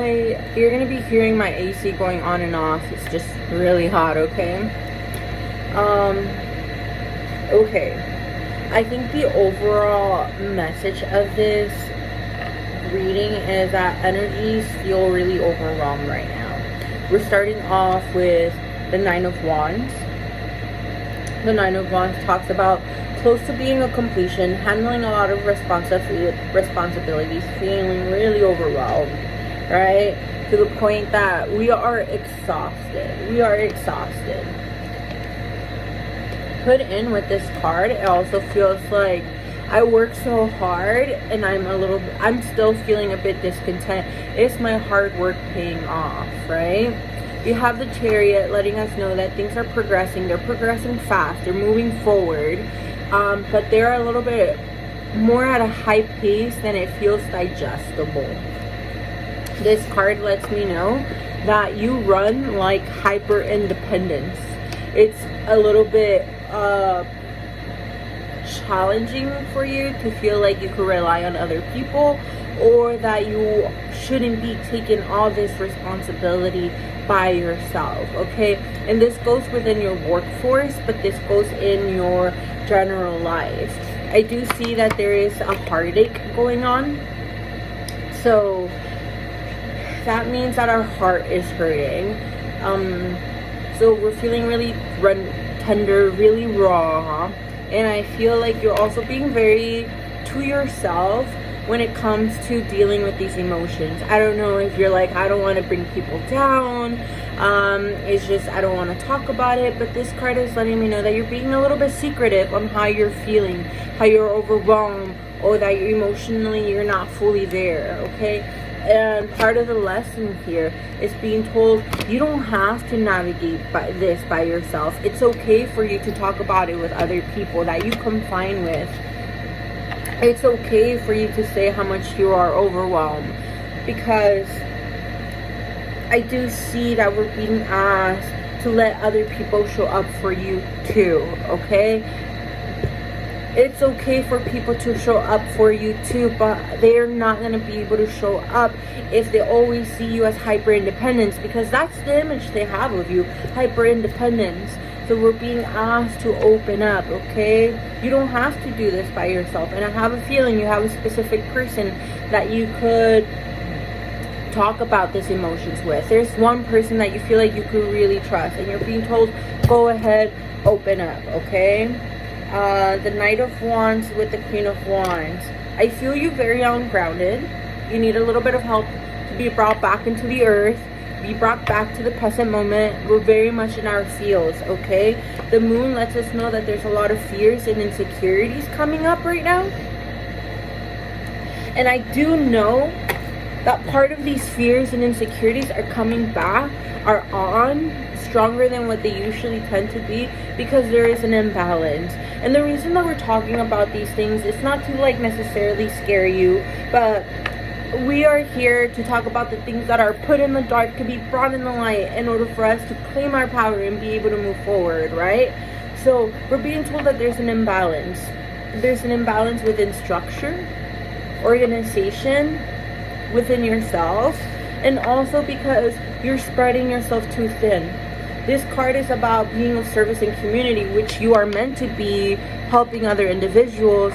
You're gonna be hearing my AC going on and off. It's just really hot, okay? Okay. I think the overall message of this reading is that energies feel really overwhelmed right now. We're starting off with the Nine of Wands. The Nine of Wands talks about close to being a completion, handling a lot of responsibilities, feeling really overwhelmed, right? To the point that we are exhausted. We are exhausted. Put in with this card, it also feels like I work so hard and I'm still feeling a bit discontent. Is my hard work paying off, right? You have the Chariot letting us know that things are progressing. They're progressing fast. They're moving forward. But they're a little bit more at a high pace than it feels digestible. This card lets me know that you run like hyper independence. It's a little bit challenging for you to feel like you could rely on other people, or that you shouldn't be taking all this responsibility by yourself, okay? And this goes within your workforce, but this goes in your general life. I do see that there is a heartache going on, so that means that our heart is hurting. So we're feeling really tender, really raw, and I feel like you're also being very to yourself when it comes to dealing with these emotions. I don't know if you're like, I don't want to bring people down, it's just I don't want to talk about it, but this card is letting me know that you're being a little bit secretive on how you're feeling, how you're overwhelmed, or that you're not fully there, okay? And part of the lesson here is being told you don't have to navigate this by yourself. It's okay for you to talk about it with other people that you confine with. It's okay for you to say how much you are overwhelmed, because I do see that we're being asked to let other people show up for you too, okay? It's okay for people to show up for you too, but they are not going to be able to show up if they always see you as hyper independence, because that's the image they have of you, hyper independence. So we're being asked to open up, okay? You don't have to do this by yourself. And I have a feeling you have a specific person that you could talk about these emotions with. There's one person that you feel like you could really trust, and you're being told, go ahead, open up, okay? The Knight of Wands with the Queen of Wands. I feel you very ungrounded. You need a little bit of help to be brought back into the earth, be brought back to the present moment. We're very much in our fields, okay? The Moon lets us know that there's a lot of fears and insecurities coming up right now. And I do know that part of these fears and insecurities are coming back, are on stronger than what they usually tend to be, because there is an imbalance. And the reason that we're talking about these things is not to like necessarily scare you, but we are here to talk about the things that are put in the dark to be brought in the light in order for us to claim our power and be able to move forward, right? So we're being told that there's an imbalance. There's an imbalance within structure, organization, within yourself, and also because you're spreading yourself too thin. This card is about being of service in community, which you are meant to be, helping other individuals,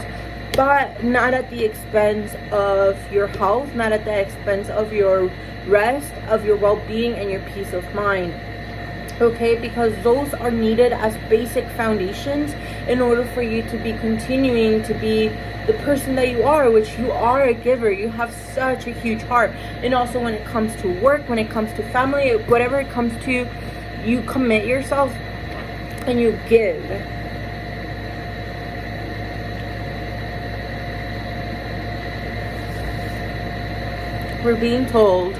but not at the expense of your health, not at the expense of your rest, of your well-being, and your peace of mind. Okay, because those are needed as basic foundations in order for you to be continuing to be the person that you are, which you are a giver. You have such a huge heart. And also when it comes to work, when it comes to family, whatever it comes to, you commit yourself and you give. We're being told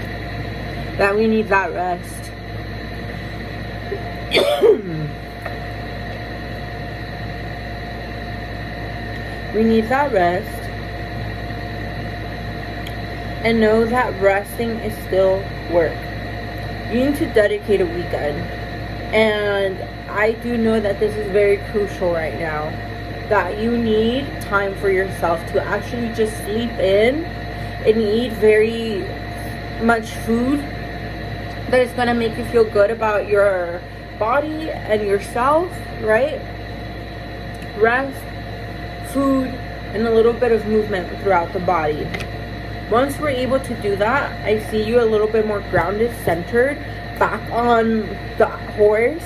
that we need that rest. We need that rest, and know that resting is still work. You need to dedicate a weekend, and I do know that this is very crucial right now, that you need time for yourself to actually just sleep in and eat very much food that is going to make you feel good about your body and yourself, right? Rest, food, and a little bit of movement throughout the body. Once we're able to do that, I see you a little bit more grounded, centered, back on the horse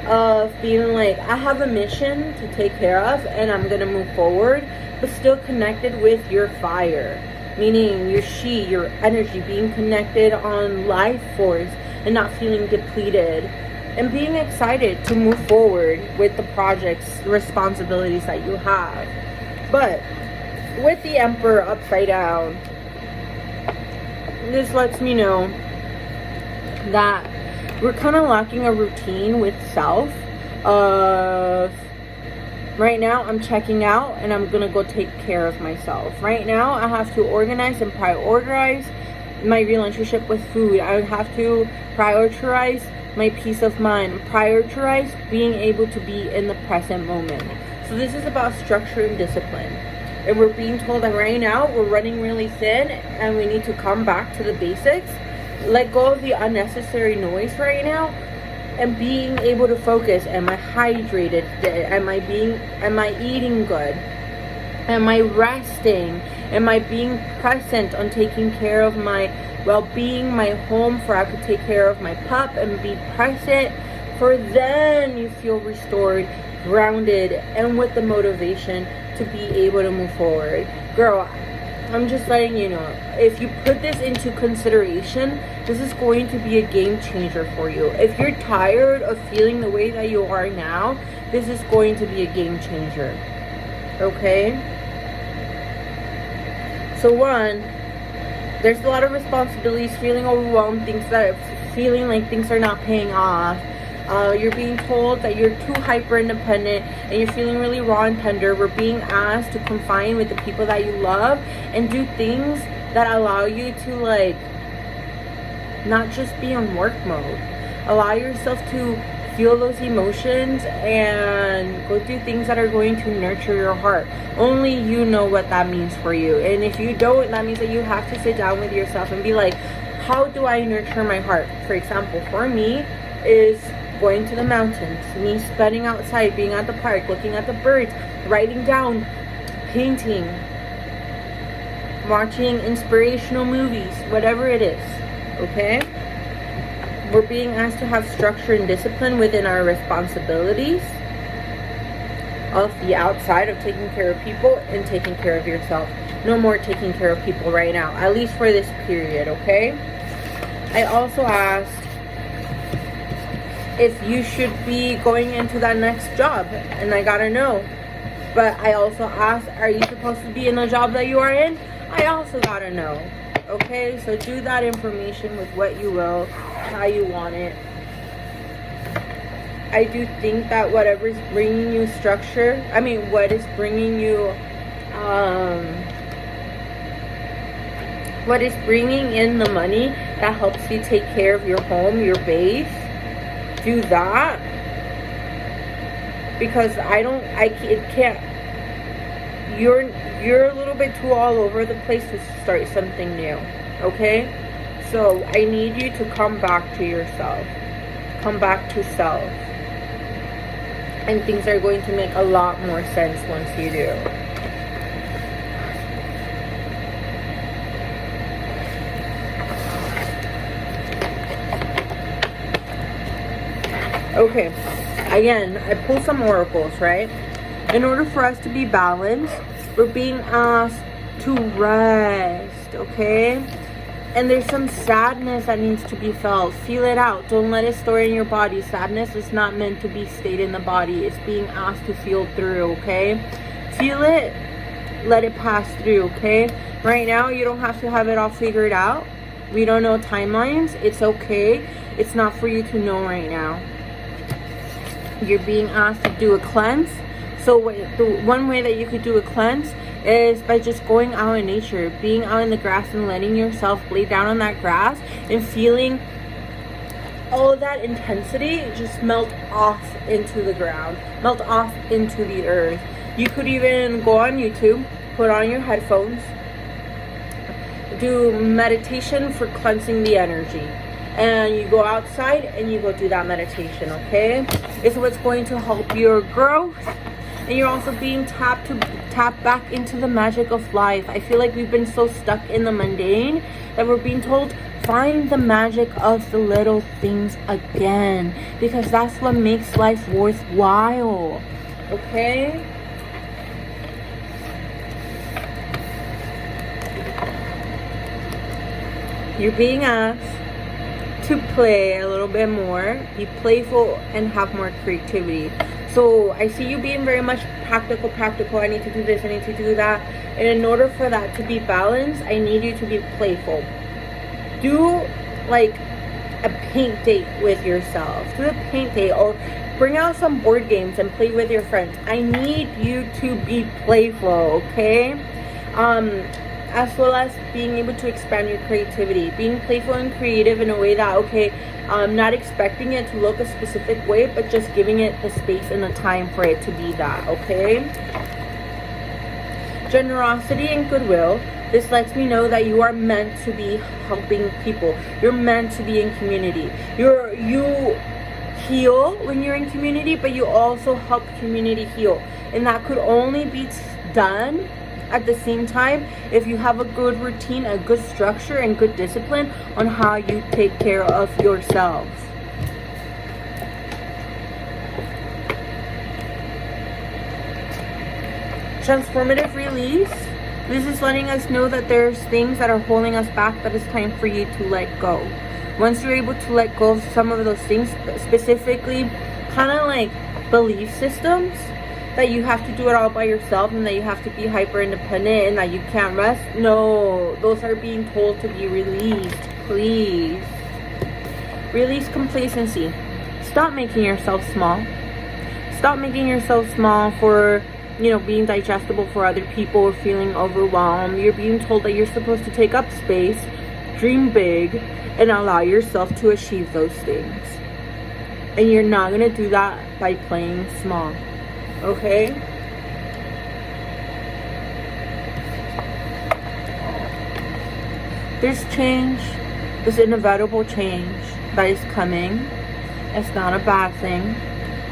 of being like, I have a mission to take care of and I'm gonna move forward, but still connected with your fire, meaning your chi, your energy, being connected on life force and not feeling depleted, and being excited to move forward with the projects, responsibilities that you have. But with the Emperor upside down, this lets me know that we're kind of lacking a routine with self of, right now I'm checking out and I'm gonna go take care of myself. Right now I have to organize and prioritize my relationship with food. I have to prioritize my peace of mind, prioritize being able to be in the present moment. So this is about structure and discipline. And we're being told that right now we're running really thin and we need to come back to the basics, let go of the unnecessary noise right now, and being able to focus. Am I hydrated? Am I eating good? Am I resting? Am I being present on taking care of my well-being, my home, for I could take care of my pup and be present, for then you feel restored, grounded, and with the motivation to be able to move forward. Girl, I'm just letting you know, if you put this into consideration, this is going to be a game changer for you. If you're tired of feeling the way that you are now, this is going to be a game changer. Okay? So one, there's a lot of responsibilities, feeling overwhelmed, feeling like things are not paying off. You're being told that you're too hyper independent and you're feeling really raw and tender. We're being asked to confine with the people that you love and do things that allow you to, like, not just be on work mode. Allow yourself to feel those emotions and go do things that are going to nurture your heart. Only you know what that means for you. And if you don't, that means that you have to sit down with yourself and be like, how do I nurture my heart? For example, for me is going to the mountains, me spending outside, being at the park, looking at the birds, writing down, painting, watching inspirational movies, whatever it is. Okay? We're being asked to have structure and discipline within our responsibilities of the outside of taking care of people and taking care of yourself. No more taking care of people right now, at least for this period, okay? I also asked if you should be going into that next job, and I gotta know. But I also asked, are you supposed to be in the job that you are in? I also gotta know. Okay, so do that information with what you will, how you want it. I do think that whatever's bringing you structure, what is bringing you, what is bringing in the money that helps you take care of your home, your base, do that. Because it can't, you're a little bit too all over the place to start something new, okay? So I need you to come back to yourself, come back to self, and things are going to make a lot more sense once you do. Okay, again, I pulled some oracles, right? In order for us to be balanced, we're being asked to rest, okay? And there's some sadness that needs to be felt. Feel it out. Don't let it store in your body. Sadness is not meant to be stayed in the body. It's being asked to feel through, okay? Feel it. Let it pass through, okay? Right now, you don't have to have it all figured out. We don't know timelines. It's okay. It's not for you to know right now. You're being asked to do a cleanse. So the one way that you could do a cleanse is by just going out in nature, being out in the grass and letting yourself lay down on that grass and feeling all of that intensity just melt off into the ground, melt off into the earth. You could even go on YouTube, put on your headphones, do meditation for cleansing the energy. And you go outside and you go do that meditation, okay? It's what's going to help your growth. And you're also being tapped to tap back into the magic of life. I feel like we've been so stuck in the mundane that we're being told, find the magic of the little things again. Because that's what makes life worthwhile, okay? You're being asked to play a little bit more, be playful, and have more creativity. So I see you being very much practical. I need to do this, I need to do that. And in order for that to be balanced, I need you to be playful. Do like a paint date with yourself. Do a paint date, or bring out some board games and play with your friends. I need you to be playful, okay? As well as being able to expand your creativity, being playful and creative in a way that, okay, not expecting it to look a specific way, but just giving it the space and the time for it to be that, okay? Generosity and goodwill. This lets me know that you are meant to be helping people. You're meant to be in community. You heal when you're in community, but you also help community heal. And that could only be done at the same time if you have a good routine, a good structure, and good discipline on how you take care of yourselves. Transformative release. This is letting us know that there's things that are holding us back, that it's time for you to let go. Once you're able to let go of some of those things, specifically kind of like belief systems, that you have to do it all by yourself and that you have to be hyper independent and that you can't rest. No, those are being told to be released. Please. Release complacency. Stop making yourself small. Stop making yourself small for, being digestible for other people or feeling overwhelmed. You're being told that you're supposed to take up space, dream big, and allow yourself to achieve those things. And you're not going to do that by playing small. Okay? There's change. There's inevitable change that is coming. It's not a bad thing.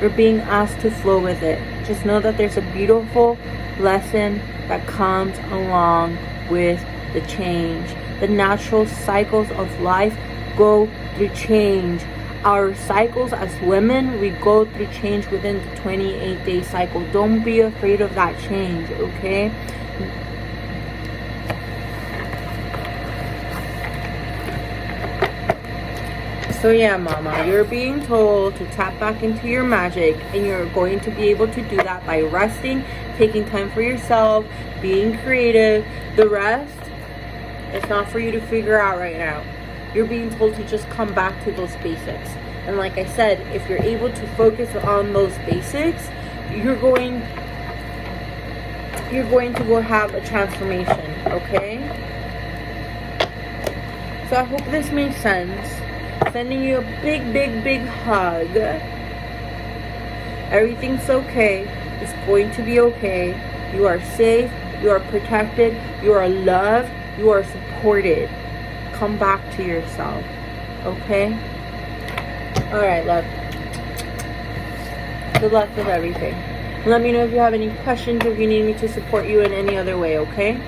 We're being asked to flow with it. Just know that there's a beautiful lesson that comes along with the change. The natural cycles of life go through change. Our cycles as women, we go through change within the 28-day cycle. Don't be afraid of that change, okay? So yeah, mama, you're being told to tap back into your magic, and you're going to be able to do that by resting, taking time for yourself, being creative. The rest, it's not for you to figure out right now. You're being told to just come back to those basics. And like I said, if you're able to focus on those basics, you're going to go have a transformation, okay? So I hope this makes sense. Sending you a big hug. Everything's okay. It's going to be okay. You are safe. You are protected. You are loved. You are supported. Come back to yourself. Okay? Alright, love. Good luck with everything. Let me know if you have any questions or if you need me to support you in any other way, okay?